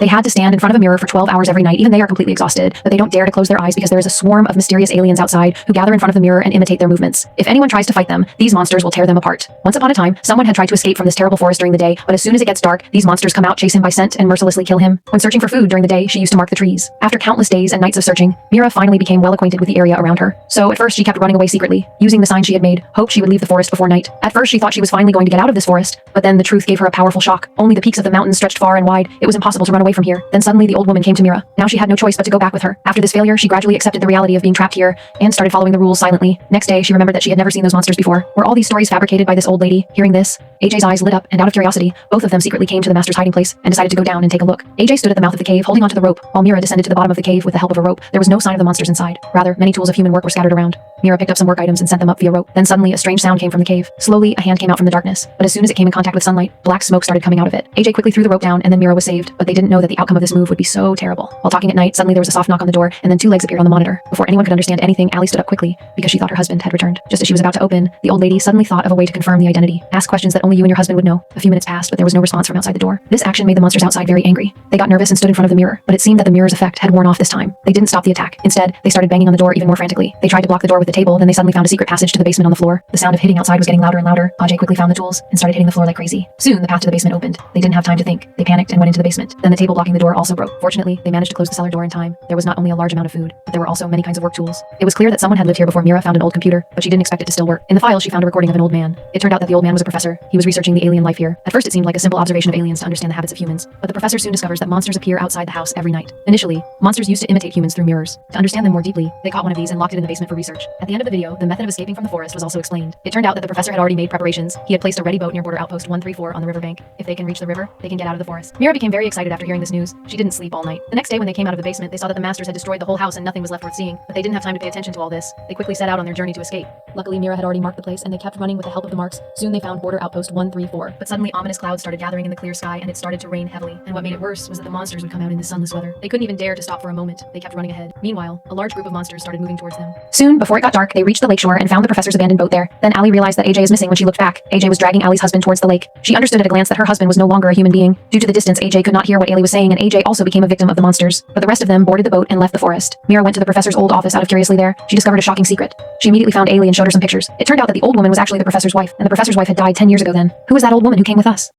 They had to stand in front of a mirror for 12 hours every night. Even they are completely exhausted, but they don't dare to close their eyes because there is a swarm of mysterious aliens outside who gather in front of the mirror and imitate their movements. If anyone tries to fight them, these monsters will tear them apart. Once upon a time, someone had tried to escape from this terrible forest during the day, but as soon as it gets dark, these monsters come out, chase him by scent, and mercilessly kill him. When searching for food during the day, she used to mark the trees. After countless days and nights of searching, Mira finally became well acquainted with the area around her. So at first she kept running away secretly, using the sign she had made, hoped she would leave the forest before night. At first she thought she was finally going to get out of this forest, but then the truth gave her a powerful shock. Only the peaks of the mountains stretched far and wide. It was impossible to run away from here. Then suddenly the old woman came to Mira. Now she had no choice but to go back with her. After this failure, she gradually accepted the reality of being trapped here and started following the rules silently. Next day, she remembered that she had never seen those monsters before. Were all these stories fabricated by this old lady? Hearing this, AJ's eyes lit up, and out of curiosity, both of them secretly came to the master's hiding place and decided to go down and take a look. AJ stood at the mouth of the cave, holding onto the rope, while Mira descended to the bottom of the cave with the help of a rope. There was no sign of the monsters inside. Rather, many tools of human work were scattered around. Mira picked up some work items and sent them up via rope. Then suddenly, a strange sound came from the cave. Slowly, a hand came out from the darkness, but as soon as it came in contact with sunlight, black smoke started coming out of it. AJ quickly threw the rope down, and then Mira was saved, but they didn't know that the outcome of this move would be so terrible. While talking at night, suddenly there was a soft knock on the door, and then two legs appeared on the monitor. Before anyone could understand anything, Allie stood up quickly, because she thought her husband had returned. Just as she was about to open, the old lady suddenly thought of a way to confirm the identity. Ask questions that only you and your husband would know. A few minutes passed, but there was no response from outside the door. This action made the monsters outside very angry. They got nervous and stood in front of the mirror, but it seemed that the mirror's effect had worn off this time. They didn't stop the attack. Instead, they started banging on the door even more frantically. They tried to block the door with the table, then they suddenly found a secret passage to the basement on the floor. The sound of hitting outside was getting louder and louder. Ajay quickly found the tools and started hitting the floor like crazy. Soon, the path to the basement opened. They didn't have time to think. They panicked and went into the basement. Then the table blocking the door also broke. Fortunately, they managed to close the cellar door in time. There was not only a large amount of food, but there were also many kinds of work tools. It was clear that someone had lived here before Mira found an old computer, but she didn't expect it to still work. In the file, she found a recording of an old man. It turned out that the old man was a professor. He was researching the alien life here. At first, it seemed like a simple observation of aliens to understand the habits of humans, but the professor soon discovers that monsters appear outside the house every night. Initially, monsters used to imitate humans through mirrors. To understand them more deeply, they caught one of these and locked it in the basement for research. At the end of the video, the method of escaping from the forest was also explained. It turned out that the professor had already made preparations. He had placed a ready boat near border outpost 134 on the riverbank. If they can reach the river, they can get out of the forest. Mira became very excited after hearing this news. She didn't sleep all night. The next day when they came out of the basement, they saw that the masters had destroyed the whole house and nothing was left worth seeing, but they didn't have time to pay attention to all this. They quickly set out on their journey to escape. Luckily, Mira had already marked the place and they kept running with the help of the marks. Soon they found border outpost 134, but suddenly ominous clouds started gathering in the clear sky and it started to rain heavily. And what made it worse was that the monsters would come out in the sunless weather. They couldn't even dare to stop for a moment. They kept running ahead. Meanwhile, a large group of monsters started moving towards them. Soon, before it got dark, they reached the lakeshore and found the professor's abandoned boat there. Then Allie realized that AJ is missing when she looked back. AJ was dragging Allie's husband towards the lake. She understood at a glance that her husband was no longer a human being. Due to the distance, AJ could not hear what Allie was saying and AJ also became a victim of the monsters. But the rest of them boarded the boat and left the forest. Mira went to the professor's old office out of curiously there. She discovered a shocking secret. She immediately found Allie and showed her some pictures. It turned out that the old woman was actually the professor's wife, and the professor's wife had died 10 years ago then. Who was that old woman who came with us?